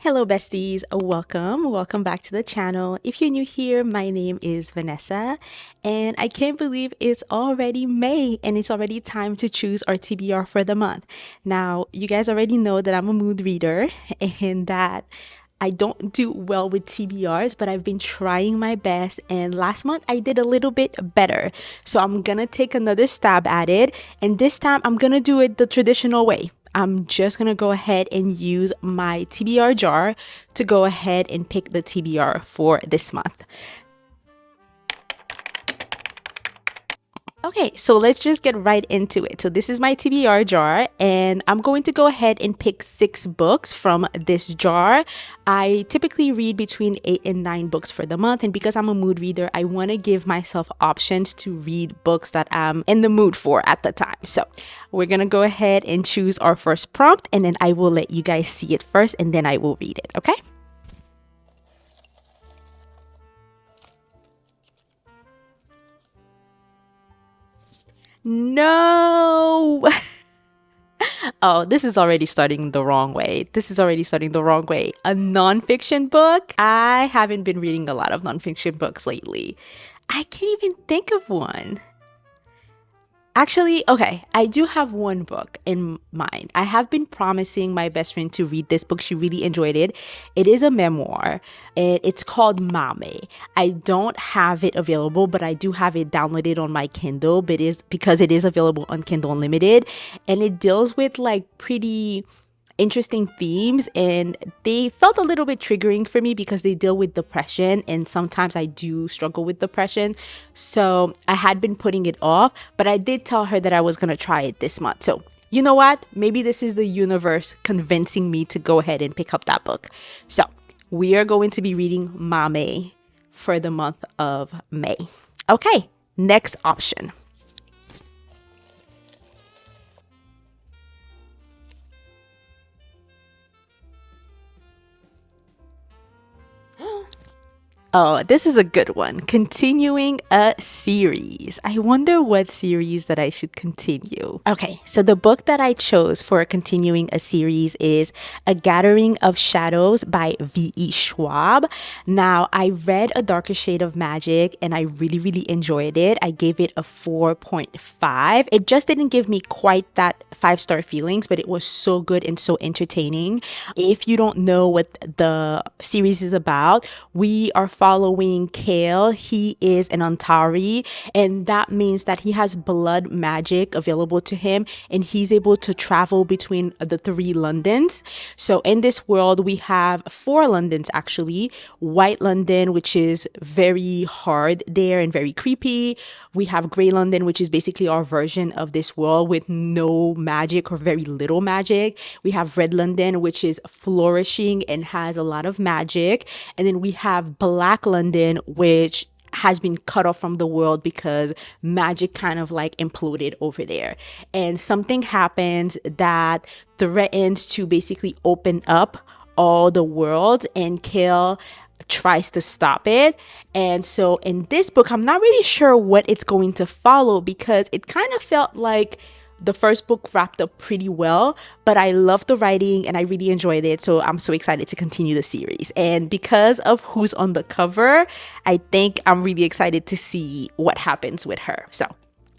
Hello besties, welcome back to the channel. If you're new here, my name is Vanessa and I can't believe it's already May and it's already time to choose our TBR for the month. Now, you guys already know that I'm a mood reader and that I don't do well with TBRs, but I've been trying my best and last month I did a little bit better. So I'm gonna take another stab at it and this time I'm gonna do it the traditional way. I'm just gonna go ahead and use my TBR jar to go ahead and pick the TBR for this month. Okay, so let's just get right into it. So this is my TBR jar and I'm going to go ahead and pick 6 books from this jar. I typically read between 8 and 9 books for the month, and because I'm a mood reader, I want to give myself options to read books that I'm in the mood for at the time. So we're gonna go ahead and choose our first prompt and then I will let you guys see it first and then I will read it, okay? No! Oh, this is already starting the wrong way. This is already starting the wrong way. A nonfiction book? I haven't been reading a lot of nonfiction books lately. I can't even think of one. Actually, okay, I do have one book in mind. I have been promising my best friend to read this book. She really enjoyed it. It is a memoir. It's called Mame. I don't have it available, but I do have it downloaded on my Kindle, but it is because it is available on Kindle Unlimited, and it deals with like pretty interesting themes, and they felt a little bit triggering for me because they deal with depression and sometimes I do struggle with depression. So I had been putting it off, but I did tell her that I was going to try it this month. So you know what? Maybe this is the universe convincing me to go ahead and pick up that book. So we are going to be reading Mame for the month of May. Okay, next option. Oh, this is a good one. Continuing a series. I wonder what series that I should continue. Okay, so the book that I chose for continuing a series is A Gathering of Shadows by V.E. Schwab. Now, I read A Darker Shade of Magic and I really enjoyed it. I gave it a 4.5. It just didn't give me quite that 5-star feelings, but it was so good and so entertaining. If you don't know what the series is about, we are following Kale. He is an Antari, and that means that he has blood magic available to him, and he's able to travel between the 3 Londons. So in this world, we have 4 Londons actually. White London, which is very hard there and very creepy. We have Grey London, which is basically our version of this world with no magic or very little magic. We have Red London, which is flourishing and has a lot of magic. And then we have Black London, which has been cut off from the world because magic kind of like imploded over there. And something happens that threatens to basically open up all the world, and Kale tries to stop it. And so in this book, I'm not really sure what it's going to follow because it kind of felt like the first book wrapped up pretty well, but I love the writing and I really enjoyed it. So I'm so excited to continue the series. And because of who's on the cover, I think I'm really excited to see what happens with her. So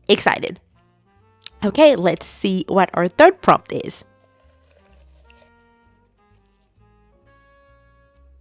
excited. Okay, let's see what our third prompt is.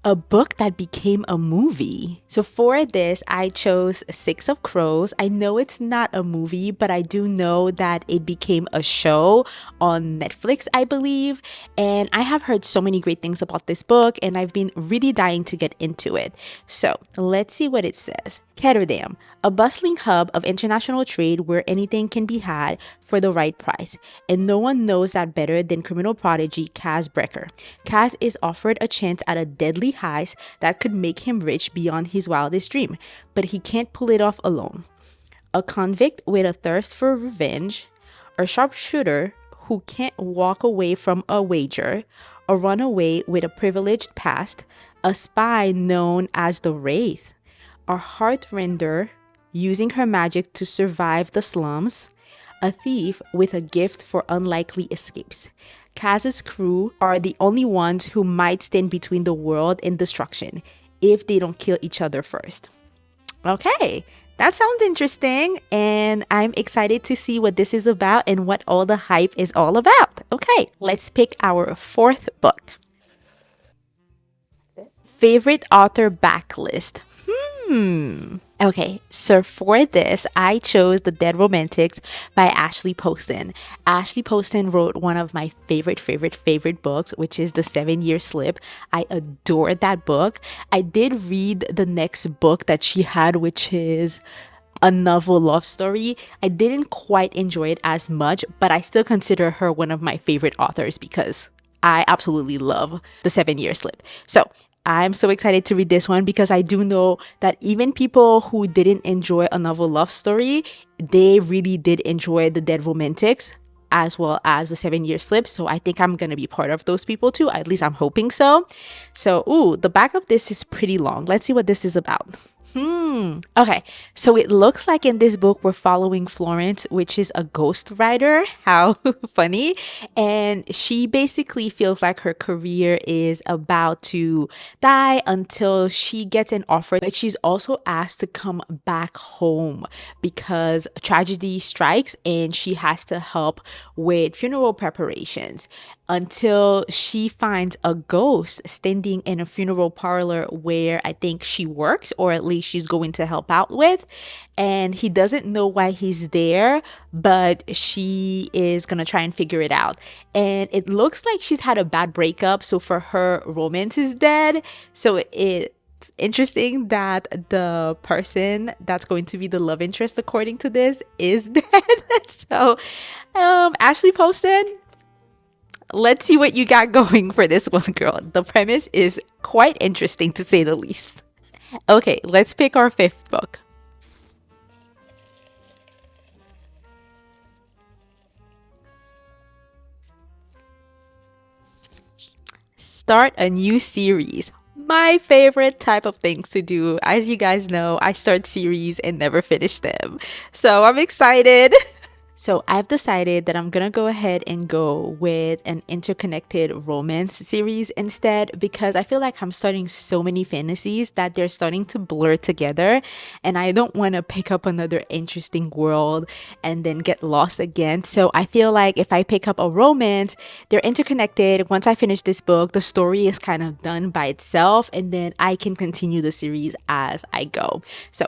A book that became a movie. So for this, I chose Six of Crows. I know it's not a movie, but I do know that it became a show on Netflix, I believe. And I have heard so many great things about this book, and I've been really dying to get into it. So let's see what it says. Ketterdam, a bustling hub of international trade where anything can be had for the right price. And no one knows that better than criminal prodigy Kaz Brecker. Kaz is offered a chance at a deadly heist that could make him rich beyond his wildest dream, but he can't pull it off alone. A convict with a thirst for revenge, a sharpshooter who can't walk away from a wager, a runaway with a privileged past, a spy known as the Wraith, a heartrender using her magic to survive the slums, a thief with a gift for unlikely escapes. Kaz's crew are the only ones who might stand between the world and destruction if they don't kill each other first. Okay, that sounds interesting, and I'm excited to see what this is about and what all the hype is all about. Okay, let's pick our fourth book. Favorite author backlist. Okay, so for this, I chose The Dead Romantics by Ashley Poston. Ashley Poston wrote one of my favorite books, which is The 7 Year Slip. I adored that book. I did read the next book that she had, which is a novel love story. I didn't quite enjoy it as much, but I still consider her one of my favorite authors because I absolutely love The 7 Year Slip. So I'm so excited to read this one because I do know that even people who didn't enjoy a novel love story, they really did enjoy The Dead Romantics as well as The 7 Year Slip. So I think I'm going to be part of those people too. At least I'm hoping so. So, the back of this is pretty long. Let's see what this is about. Okay, so it looks like in this book we're following Florence, which is a ghost writer. How funny. And she basically feels like her career is about to die until she gets an offer. But she's also asked to come back home because tragedy strikes and she has to help with funeral preparations until she finds a ghost standing in a funeral parlor where I think she works, or at least she's going to help out with. And he doesn't know why he's there, but she is going to try and figure it out. And it looks like she's had a bad breakup. So for her, romance is dead. So it's interesting that the person that's going to be the love interest, according to this, is dead. So, Ashley Poston, let's see what you got going for this one, girl. The premise is quite interesting to say the least. Okay, let's pick our fifth book. Start a new series. My favorite type of things to do. As you guys know, I start series and never finish them. So I'm excited. So I've decided that I'm gonna go ahead and go with an interconnected romance series instead, because I feel like I'm starting so many fantasies that they're starting to blur together, and I don't want to pick up another interesting world and then get lost again. So I feel like if I pick up a romance, they're interconnected. Once I finish this book, the story is kind of done by itself, and then I can continue the series as I go. So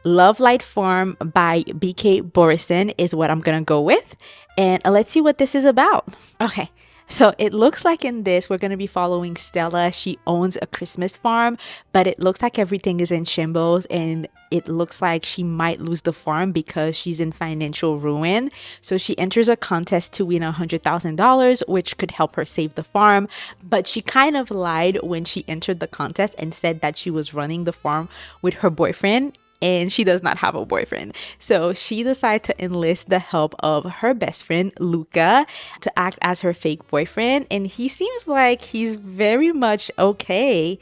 Love Light Farm by BK Borison is what I'm gonna go with. And let's see what this is about. Okay, so it looks like in this, we're gonna be following Stella. She owns a Christmas farm, but it looks like everything is in shambles and it looks like she might lose the farm because she's in financial ruin. So she enters a contest to win $100,000, which could help her save the farm. But she kind of lied when she entered the contest and said that she was running the farm with her boyfriend, and she does not have a boyfriend. So she decided to enlist the help of her best friend, Luca, to act as her fake boyfriend. And he seems like he's very much okay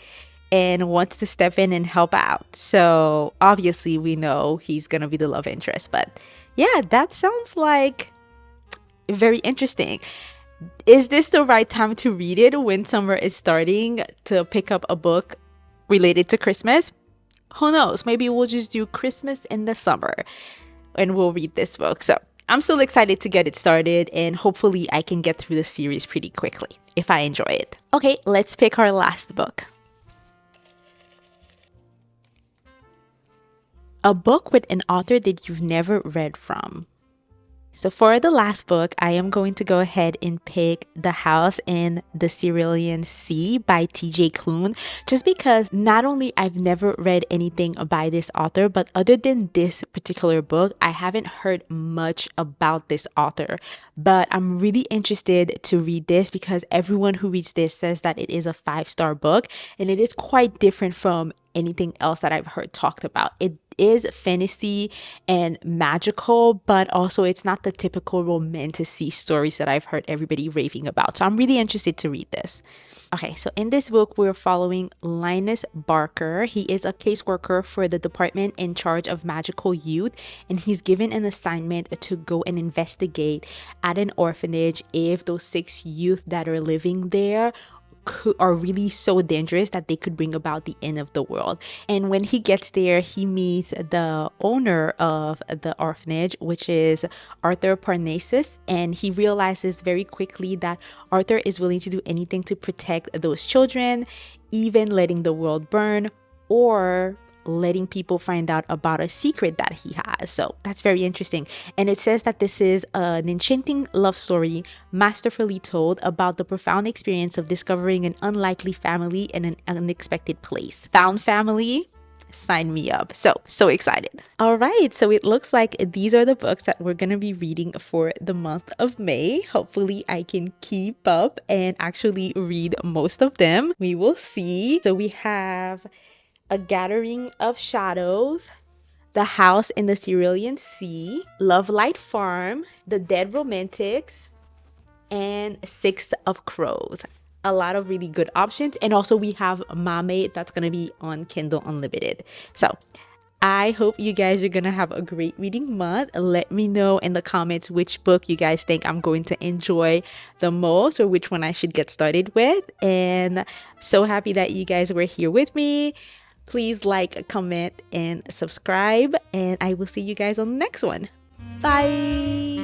and wants to step in and help out. So obviously we know he's gonna be the love interest. But yeah, that sounds like very interesting. Is this the right time to read it when summer is starting, to pick up a book related to Christmas? Who knows? Maybe we'll just do Christmas in the summer and we'll read this book. So I'm still excited to get it started, and hopefully I can get through the series pretty quickly if I enjoy it. Okay, let's pick our last book. A book with an author that you've never read from. So for the last book, I am going to go ahead and pick The House in the Cerulean Sea by TJ Klune, just because not only I've never read anything by this author, but other than this particular book, I haven't heard much about this author. But I'm really interested to read this because everyone who reads this says that it is a 5-star book, and it is quite different from anything else that I've heard talked about. is fantasy and magical, but also it's not the typical romantic stories that I've heard everybody raving about. So I'm really interested to read this. Okay, so in this book, we're following Linus Barker. He is a caseworker for the department in charge of magical youth, and he's given an assignment to go and investigate at an orphanage if those 6 youth that are living there are really so dangerous that they could bring about the end of the world. And when he gets there, he meets the owner of the orphanage, which is Arthur Parnassus, and he realizes very quickly that Arthur is willing to do anything to protect those children, even letting the world burn or letting people find out about a secret that he has. So that's very interesting. And it says that this is an enchanting love story, masterfully told, about the profound experience of discovering an unlikely family in an unexpected place. Found family? Sign me up. So excited. All right, so it looks like these are the books that we're gonna be reading for the month of May. Hopefully I can keep up and actually read most of them. We will see. So we have A Gathering of Shadows, The House in the Cerulean Sea, Love Light Farm, The Dead Romantics, and Six of Crows. A lot of really good options. And also we have Mame that's going to be on Kindle Unlimited. So I hope you guys are going to have a great reading month. Let me know in the comments which book you guys think I'm going to enjoy the most or which one I should get started with. And so happy that you guys were here with me. Please like, comment, and subscribe. And I will see you guys on the next one. Bye.